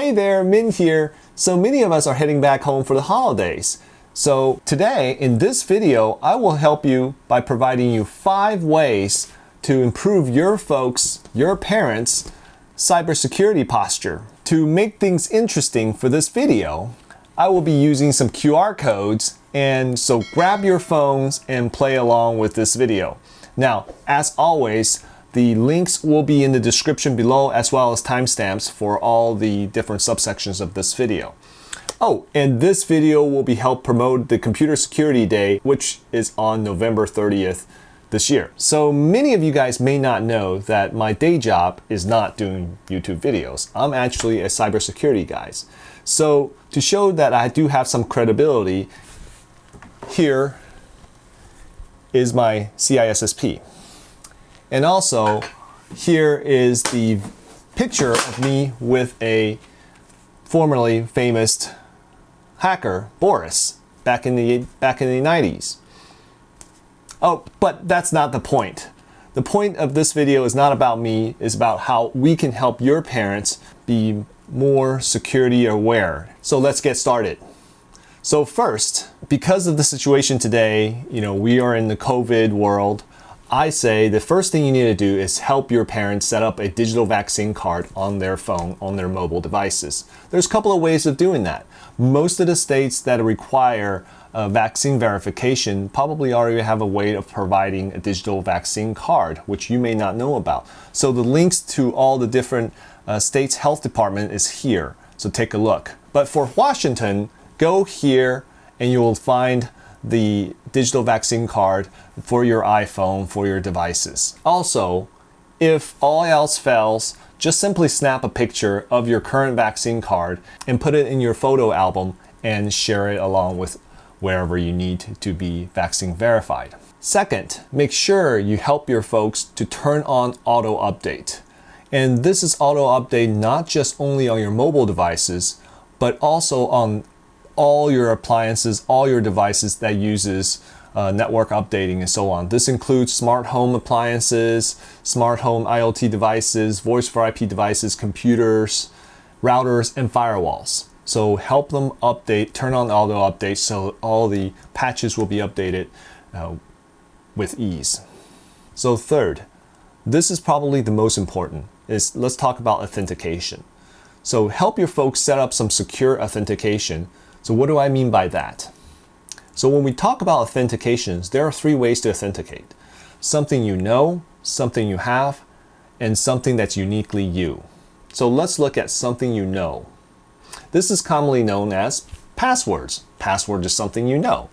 Hi there, Min here. So many of us are heading back home for the holidays. So today, in this video, I will help you by providing you 5 ways to improve your folks, your parents' cybersecurity posture. To make things interesting for this video, I will be using some QR codes, and so grab your phones and play along with this video. Now, as always, the links will be in the description below, as well as timestamps for all the different subsections of this video. Oh, and this video will be help promote the Computer Security Day, which is on November 30th this year. So many of you guys may not know that my day job is not doing YouTube videos. I'm actually a cybersecurity guy. So to show that I do have some credibility, here is my CISSP. And also, here is the picture of me with a formerly famous hacker, Boris, back in the 90s. Oh, but that's not the point. The point of this video is not about me, it's about how we can help your parents be more security aware. So let's get started. So first, because of the situation today, we are in the COVID world. I say the first thing you need to do is help your parents set up a digital vaccine card on their phone, on their mobile devices. There's a couple of ways of doing that. Most of the states that require vaccine verification probably already have a way of providing a digital vaccine card, which you may not know about. So the links to all the different states' health department is here. So take a look. But for Washington, go here and you will find the digital vaccine card for your iPhone, for your devices. Also, if all else fails, just simply snap a picture of your current vaccine card and put it in your photo album and share it along with wherever you need to be vaccine verified. Second, make sure you help your folks to turn on auto update. And this is auto update not just only on your mobile devices, but also on all your appliances, all your devices that uses network updating and so on. This includes smart home appliances, smart home IoT devices, voice over IP devices, computers, routers, and firewalls. So help them update, turn on auto update so all the patches will be updated with ease. So third, this is probably the most important, is let's talk about authentication. So help your folks set up some secure authentication. So what do I mean by that? So when we talk about authentications, there are 3 ways to authenticate. Something you know, something you have, and something that's uniquely you. So let's look at something you know. This is commonly known as passwords. Password is something you know.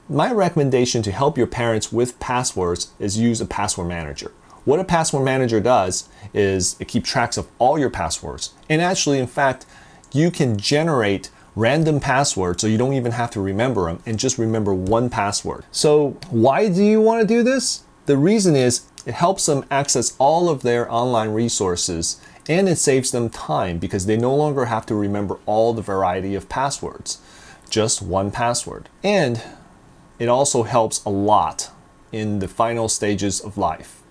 My recommendation to help your parents with passwords is use a password manager. What a password manager does is it keeps track of all your passwords. And actually, in fact, you can generate random passwords so you don't even have to remember them and just remember one password. So why do you want to do this? The reason is it helps them access all of their online resources, and it saves them time because they no longer have to remember all the variety of passwords, just one password. And it also helps a lot in the final stages of life.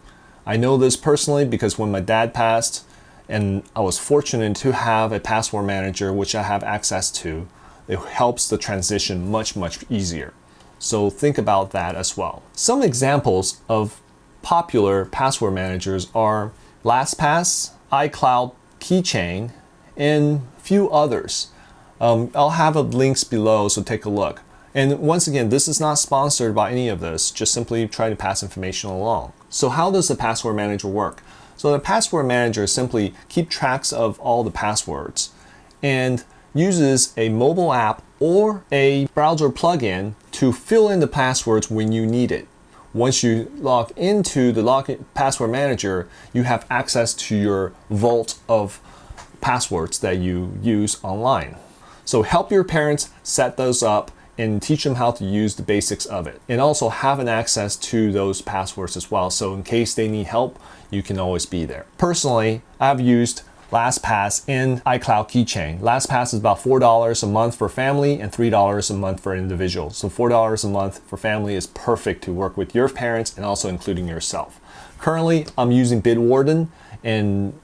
I know this personally because when my dad passed, and I was fortunate to have a password manager which I have access to, it helps the transition much easier. So think about that as well. Some examples of popular password managers are LastPass, iCloud Keychain, and a few others. I'll have links below, so take a look. And once again, this is not sponsored by any of this, just simply try to pass information along. So how does the password manager work? So the password manager simply keeps tracks of all the passwords and uses a mobile app or a browser plugin to fill in the passwords when you need it. Once you log into the password manager, you have access to your vault of passwords that you use online. So help your parents set those up and teach them how to use the basics of it. And also have an access to those passwords as well. So in case they need help, you can always be there. Personally, I've used LastPass and iCloud Keychain. LastPass is about $4 a month for family and $3 a month for individuals. So $4 a month for family is perfect to work with your parents and also including yourself. Currently, I'm using Bitwarden, and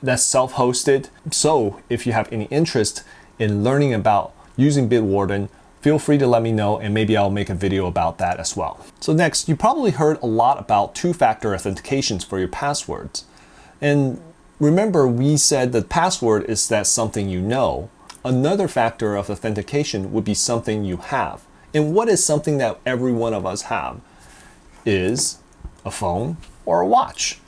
that's self-hosted. So if you have any interest in learning about using Bitwarden, feel free to let me know and maybe I'll make a video about that as well. So next, you probably heard a lot about two-factor authentications for your passwords. And remember, we said that password is that something you know. Another factor of authentication would be something you have. And what is something that every one of us have? Is a phone or a watch.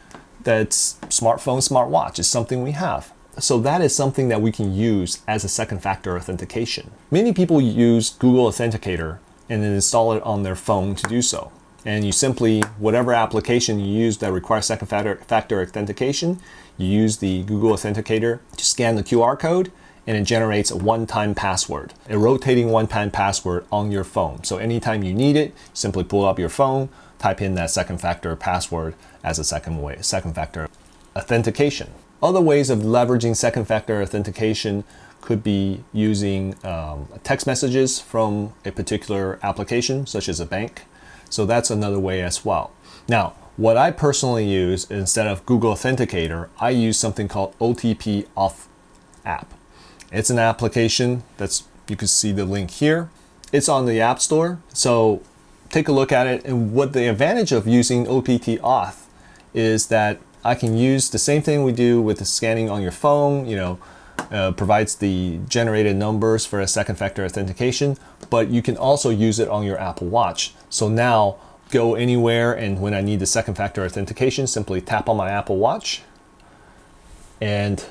That's smartphone, smartwatch is something we have. So that is something that we can use as a second factor authentication. Many people use Google Authenticator and then install it on their phone to do so. And you simply, whatever application you use that requires second factor authentication, you use the Google Authenticator to scan the QR code and it generates a one-time password, a rotating one-time password on your phone. So anytime you need it, simply pull up your phone, type in that second factor password as a second factor authentication. Other ways of leveraging second factor authentication could be using text messages from a particular application, such as a bank. So that's another way as well. Now, what I personally use instead of Google Authenticator, I use something called OTP Auth app. It's an application that's, you can see the link here. It's on the App Store. So take a look at it. And what the advantage of using OTP Auth is that I can use the same thing we do with the scanning on your phone, provides the generated numbers for a second factor authentication, but you can also use it on your Apple Watch. So now go anywhere and when I need the second factor authentication, simply tap on my Apple Watch and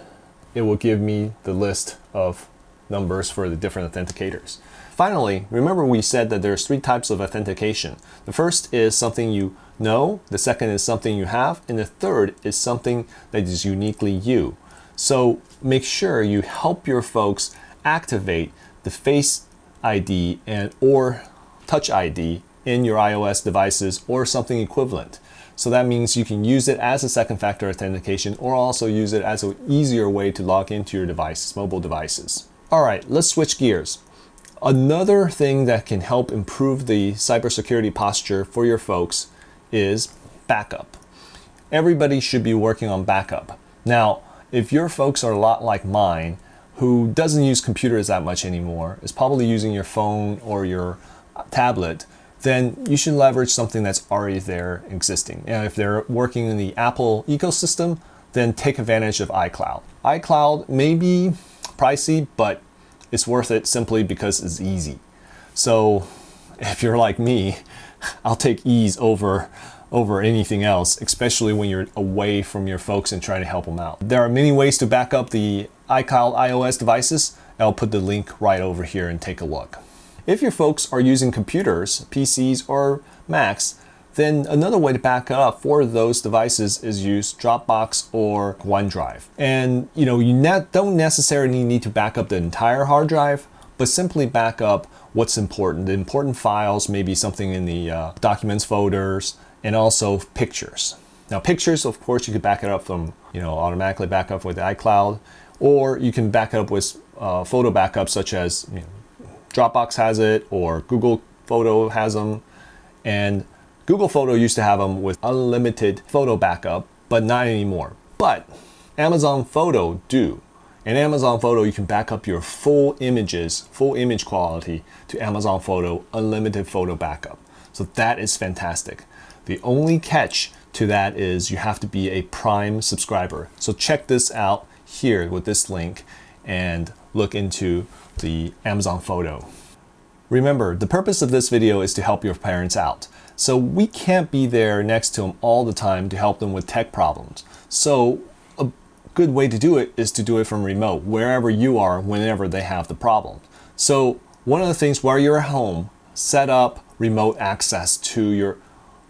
it will give me the list of numbers for the different authenticators. Finally, remember we said that there's 3 types of authentication. The first is something you know, the second is something you have, and the third is something that is uniquely you. So make sure you help your folks activate the Face ID or Touch ID in your iOS devices or something equivalent. So that means you can use it as a second factor authentication or also use it as an easier way to log into your devices, mobile devices. All right, let's switch gears. Another thing that can help improve the cybersecurity posture for your folks is backup. Everybody should be working on backup. Now, if your folks are a lot like mine, who doesn't use computers that much anymore, is probably using your phone or your tablet, then you should leverage something that's already there existing. And if they're working in the Apple ecosystem, then take advantage of iCloud. iCloud may be pricey, but it's worth it simply because it's easy. So if you're like me, I'll take ease over anything else, especially when you're away from your folks and trying to help them out. There are many ways to back up the iCloud iOS devices. I'll put the link right over here and take a look. If your folks are using computers, PCs or Macs, then another way to back up for those devices is use Dropbox or OneDrive. And you don't necessarily need to back up the entire hard drive, but simply back up what's important. The important files, maybe something in the documents folders, and also pictures. Now pictures, of course, you could back it up from, automatically back up with iCloud, or you can back it up with photo backups such as Dropbox has it, or Google Photo has them. And Google Photo used to have them with unlimited photo backup, but not anymore. But Amazon Photo do. In Amazon Photo, you can back up your full images, full image quality to Amazon Photo, unlimited photo backup. So that is fantastic. The only catch to that is you have to be a Prime subscriber. So check this out here with this link and look into the Amazon Photo. Remember, the purpose of this video is to help your parents out. So we can't be there next to them all the time to help them with tech problems. So a good way to do it is to do it from remote, wherever you are, whenever they have the problem. So one of the things while you're at home, set up remote access to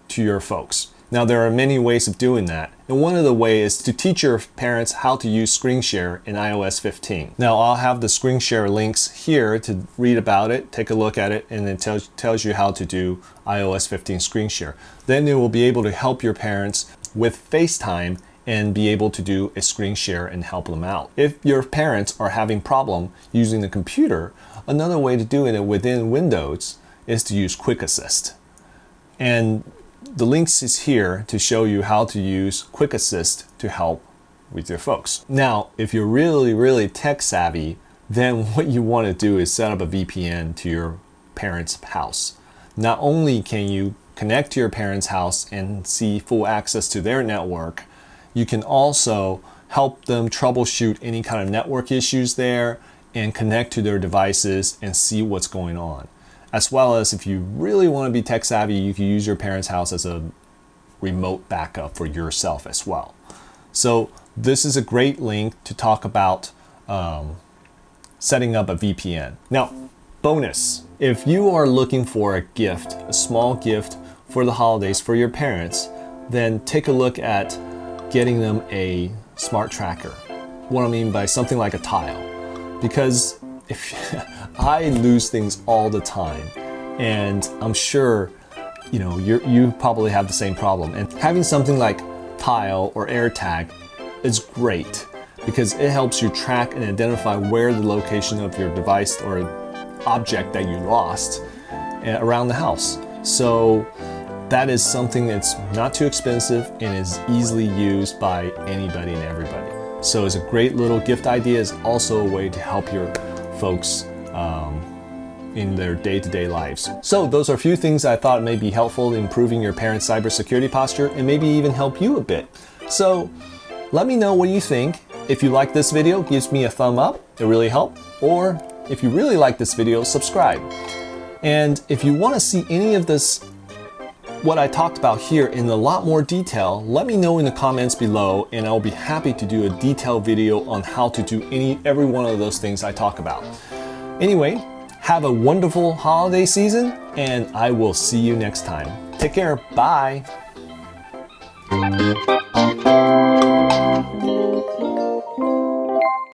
your folks. Now there are many ways of doing that, and one of the ways is to teach your parents how to use screen share in iOS 15. Now I'll have the screen share links here to read about it, take a look at it, and it tells you how to do iOS 15 screen share. Then it will be able to help your parents with FaceTime and be able to do a screen share and help them out. If your parents are having problem using the computer, another way to do it within Windows is to use Quick Assist. And the links is here to show you how to use Quick Assist to help with your folks. Now, if you're really tech savvy, then what you want to do is set up a VPN to your parents' house. Not only can you connect to your parents' house and see full access to their network, you can also help them troubleshoot any kind of network issues there and connect to their devices and see what's going on. As well as if you really want to be tech savvy, you can use your parents' house as a remote backup for yourself as well. So this is a great link to talk about setting up a VPN. Now, bonus, if you are looking for a gift, a small gift for the holidays for your parents, then take a look at getting them a smart tracker. What I mean by something like a tile, because if I lose things all the time, and I'm sure you probably have the same problem. And having something like Tile or AirTag is great because it helps you track and identify where the location of your device or object that you lost around the house. So that is something that's not too expensive and is easily used by anybody and everybody. So it's a great little gift idea. It's also a way to help your folks in their day-to-day lives. So those are a few things I thought may be helpful in improving your parents' cybersecurity posture and maybe even help you a bit. So let me know what you think. If you like this video, give me a thumb up. It really helps. Or if you really like this video, subscribe. And if you want to see any of this, what I talked about here in a lot more detail, let me know in the comments below and I'll be happy to do a detailed video on how to do every one of those things I talk about. Anyway, have a wonderful holiday season and I will see you next time. Take care. Bye.